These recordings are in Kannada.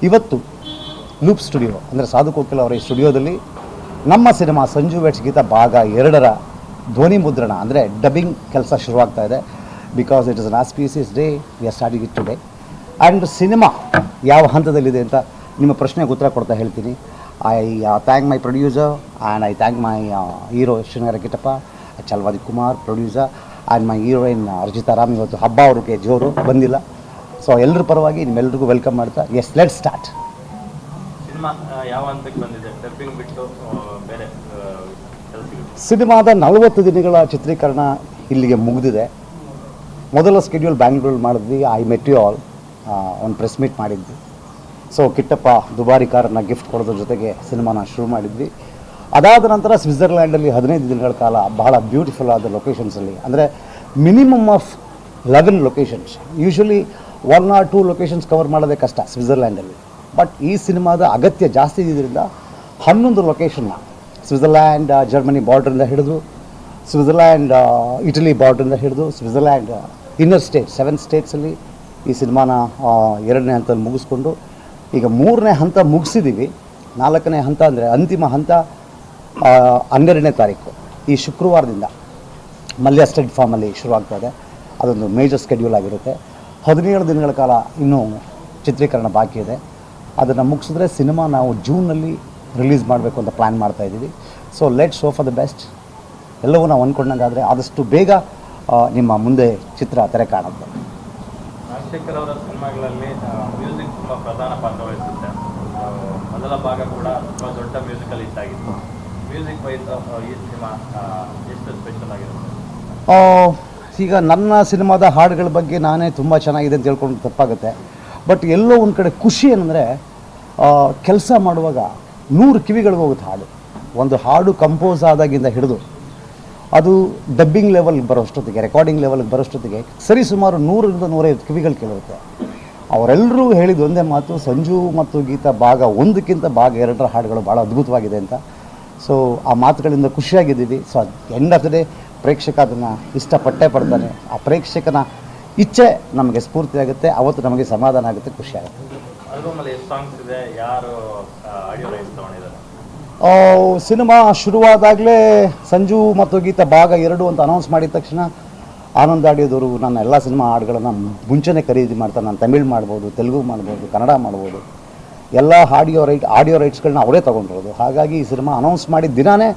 ಇವತ್ತು ಲೂಪ್ ಸ್ಟುಡಿಯೋ ಅಂದರೆ ಸಾಧು ಕೋಕಿಲ ಅವರ ಈ ಸ್ಟುಡಿಯೋದಲ್ಲಿ ನಮ್ಮ ಸಿನಿಮಾ ಸಂಜು ವೆಟ್ಸ್ ಗೀತ ಭಾಗ 2ರ ಧ್ವನಿ ಮುದ್ರಣ ಅಂದರೆ ಡಬ್ಬಿಂಗ್ ಕೆಲಸ ಶುರುವಾಗ್ತಾ ಇದೆ. Because it is an auspicious day, we are starting it today. And cinema ಯಾವ ಹಂತದಲ್ಲಿದೆ ಅಂತ ನಿಮ್ಮ ಪ್ರಶ್ನೆಗೆ ಉತ್ತರ ಕೊಡ್ತಾ ಹೇಳ್ತೀನಿ. I thank my producer and I thank my hero Srinagar Kittappa, Chalvadi Kumar producer, and my heroine Arjita Ram. ಇವತ್ತು ಹಬ್ಬ ಅವ್ರಿಗೆ ಜೋರು ಬಂದಿಲ್ಲ. ಸೊ ಎಲ್ಲರ ಪರವಾಗಿ ನಿಮ್ಮೆಲ್ಲರಿಗೂ ವೆಲ್ಕಮ್ ಮಾಡ್ತಾ ಎಸ್ ಲೆಟ್ ಸ್ಟಾರ್ಟ್. ಸಿನಿಮಾ ಯಾವ ಹಂತಕ್ಕೆ ಬಂದಿದೆ? ಡಬ್ಬಿಂಗ್ ಬಿಟ್ಟು ಬೇರೆ ಸಿನಿಮಾದ 40 ದಿನಗಳ ಚಿತ್ರೀಕರಣ ಇಲ್ಲಿಗೆ ಮುಗಿದಿದೆ. ಮೊದಲ ಸ್ಕೆಡ್ಯೂಲ್ ಬ್ಯಾಂಗ್ಳೂರಲ್ಲಿ ಮಾಡಿದ್ವಿ. ಐ ಮೆಟ್ ಯು ಆಲ್ ಒಂದು ಪ್ರೆಸ್ ಮೀಟ್ ಮಾಡಿದ್ವಿ. ಸೊ ಕಿಟ್ಟಪ್ಪ ದುಬಾರಿ ಕಾರನ್ನು ಗಿಫ್ಟ್ ಕೊಡೋದ್ರ ಜೊತೆಗೆ ಸಿನಿಮಾನ ಶುರು ಮಾಡಿದ್ವಿ. ಅದಾದ ನಂತರ ಸ್ವಿಟ್ಜರ್ಲ್ಯಾಂಡಲ್ಲಿ 15 ದಿನಗಳ ಕಾಲ ಬಹಳ ಬ್ಯೂಟಿಫುಲ್ ಆದ ಲೊಕೇಶನ್ಸಲ್ಲಿ, ಅಂದರೆ minimum of 11 locations, usually 1 or 2 locations cover ಮಾಡೋದೇ ಕಷ್ಟ ಸ್ವಿಟ್ಜರ್ಲ್ಯಾಂಡಲ್ಲಿ. ಬಟ್ ಈ ಸಿನಿಮಾದ ಅಗತ್ಯ ಜಾಸ್ತಿ ಇದ್ದಿದ್ದರಿಂದ 11 ಲೊಕೇಶನ್ನ ಸ್ವಿಟ್ಜರ್ಲ್ಯಾಂಡ್ ಜರ್ಮನಿ ಬಾರ್ಡ್ರಿಂದ ಹಿಡಿದು, ಸ್ವಿಟ್ಜರ್ಲ್ಯಾಂಡ್ ಇಟಲಿ ಬಾರ್ಡ್ರಿಂದ ಹಿಡಿದು, ಸ್ವಿಟ್ಜರ್ಲ್ಯಾಂಡ್ ಇನ್ನರ್ ಸ್ಟೇಟ್ 7 ಸ್ಟೇಟ್ಸಲ್ಲಿ ಈ ಸಿನಿಮಾನ 2ನೇ ಹಂತದಲ್ಲಿ ಮುಗಿಸ್ಕೊಂಡು ಈಗ 3ನೇ ಹಂತ ಮುಗಿಸಿದ್ದೀವಿ. 4ನೇ ಹಂತ ಅಂದರೆ ಅಂತಿಮ ಹಂತ 12ನೇ ತಾರೀಕು ಈ ಶುಕ್ರವಾರದಿಂದ ಮಲ್ಯ ಸ್ಟೆಡ್ ಫಾರ್ಮಲ್ಲಿ ಶುರುವಾಗ್ತಾ ಇದೆ. ಅದೊಂದು ಮೇಜರ್ ಸ್ಕೆಡ್ಯೂಲ್ ಆಗಿರುತ್ತೆ. 17 ದಿನಗಳ ಕಾಲ ಇನ್ನೂ ಚಿತ್ರೀಕರಣ ಬಾಕಿ ಇದೆ. ಅದನ್ನು ಮುಗಿಸಿದ್ರೆ ಸಿನಿಮಾ ನಾವು ಜೂನಲ್ಲಿ ರಿಲೀಸ್ ಮಾಡಬೇಕು ಅಂತ ಪ್ಲ್ಯಾನ್ ಮಾಡ್ತಾಯಿದ್ದೀವಿ. So let's show for the best. ಎಲ್ಲವೂ ನಾವು ಅಂದ್ಕೊಂಡಂಗಾದರೆ ಆದಷ್ಟು ಬೇಗ ನಿಮ್ಮ ಮುಂದೆ ಚಿತ್ರ ತೆರೆ ಕಾಣುತ್ತೆ. ರಾಜಶೇಖರ್ ಅವರ ಸಿನಿಮಾಗಳಲ್ಲಿ ಮ್ಯೂಸಿಕ್ ತುಂಬ ಪ್ರಧಾನ ಪಾತ್ರ ವಹಿಸುತ್ತೆ. ಮೊದಲ ಭಾಗ ಕೂಡ ತುಂಬ ದೊಡ್ಡ ಮ್ಯೂಸಿಕಲ್ ಹಿಟ್ ಆಗಿತ್ತು. ಮ್ಯೂಸಿಕ್ ವೈಸ್ ಈ ಸಿನಿಮಾ ಎಷ್ಟು ಸ್ಪೆಷಲ್ ಆಗಿರುತ್ತೆ? ಈಗ ನನ್ನ ಸಿನಿಮಾದ ಹಾಡುಗಳ ಬಗ್ಗೆ ನಾನೇ ತುಂಬ ಚೆನ್ನಾಗಿದೆ ಅಂತ ಹೇಳ್ಕೊಂಡು ತಪ್ಪಾಗುತ್ತೆ. ಬಟ್ ಎಲ್ಲೋ ಒಂದು ಕಡೆ ಖುಷಿ ಏನಂದರೆ ಕೆಲಸ ಮಾಡುವಾಗ 100 ಕಿವಿಗಳಿಗೆ ಹೋಗುತ್ತೆ ಹಾಡು. ಒಂದು ಹಾಡು ಕಂಪೋಸ್ ಆದಾಗಿಂದ ಹಿಡಿದು ಅದು ಡಬ್ಬಿಂಗ್ ಲೆವೆಲ್ಗೆ ಬರೋಷ್ಟೊತ್ತಿಗೆ, ರೆಕಾರ್ಡಿಂಗ್ ಲೆವೆಲ್ಗೆ ಬರೋಷ್ಟೊತ್ತಿಗೆ ಸರಿ ಸುಮಾರು 100ರಿಂದ 150 ಕಿವಿಗಳು ಕೇಳಿರುತ್ತೆ. ಅವರೆಲ್ಲರೂ ಹೇಳಿದ ಒಂದೇ ಮಾತು, ಸಂಜು ಮತ್ತು ಗೀತಾ ಭಾಗ 1ಕ್ಕಿಂತ ಭಾಗ 2ರ ಹಾಡುಗಳು ಭಾಳ ಅದ್ಭುತವಾಗಿದೆ ಅಂತ. ಸೊ ಆ ಮಾತುಗಳಿಂದ ಖುಷಿಯಾಗಿದ್ದೀವಿ. So end of the day ಪ್ರೇಕ್ಷಕ ಅದನ್ನು ಇಷ್ಟಪಟ್ಟೇ ಪಡ್ತಾನೆ. ಆ ಪ್ರೇಕ್ಷಕನ ಇಚ್ಛೆ ನಮಗೆ ಸ್ಫೂರ್ತಿ ಆಗುತ್ತೆ. ಅವತ್ತು ನಮಗೆ ಸಮಾಧಾನ ಆಗುತ್ತೆ, ಖುಷಿ ಆಗುತ್ತೆ. ಆಲ್ಬಮಲ್ಲಿ ಎಷ್ಟು ಸಾಂಗ್ಸ್ ಇದೆ? ಯಾರು ಆಡಿಯೋ ರೈಟ್ಸ್ ತೊಗೊಂಡಿದ್ದಾರೆ? ಸಿನಿಮಾ ಶುರುವಾದಾಗಲೇ ಸಂಜು ಮತ್ತು ಗೀತಾ ಭಾಗ 2 ಅಂತ ಅನೌನ್ಸ್ ಮಾಡಿದ ತಕ್ಷಣ ಆನಂದ್ ಆಡಿಯೋದವರು ನನ್ನ ಎಲ್ಲ ಸಿನಿಮಾ ಹಾಡುಗಳನ್ನು ಮುಂಚೆನೇ ಖರೀದಿ ಮಾಡ್ತಾರೆ. ನಾನು ತಮಿಳ್ ಮಾಡ್ಬೋದು, ತೆಲುಗು ಮಾಡ್ಬೋದು, ಕನ್ನಡ ಮಾಡ್ಬೋದು, ಎಲ್ಲ ಆಡಿಯೋ ರೈಟ್ಸ್ಗಳನ್ನ ಅವರೇ ತೊಗೊಂಡಿರೋದು. ಹಾಗಾಗಿ ಈ ಸಿನಿಮಾ ಅನೌನ್ಸ್ ಮಾಡಿದ ದಿನಾನೇ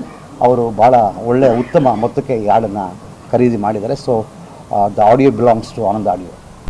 ಅವರು ಭಾಳ ಒಳ್ಳೆಯ ಉತ್ತಮ ಮೊತ್ತಕ್ಕೆ ಈ ಹಾಡನ್ನು ಖರೀದಿ ಮಾಡಿದ್ದಾರೆ. So the audio belongs to Anand audio.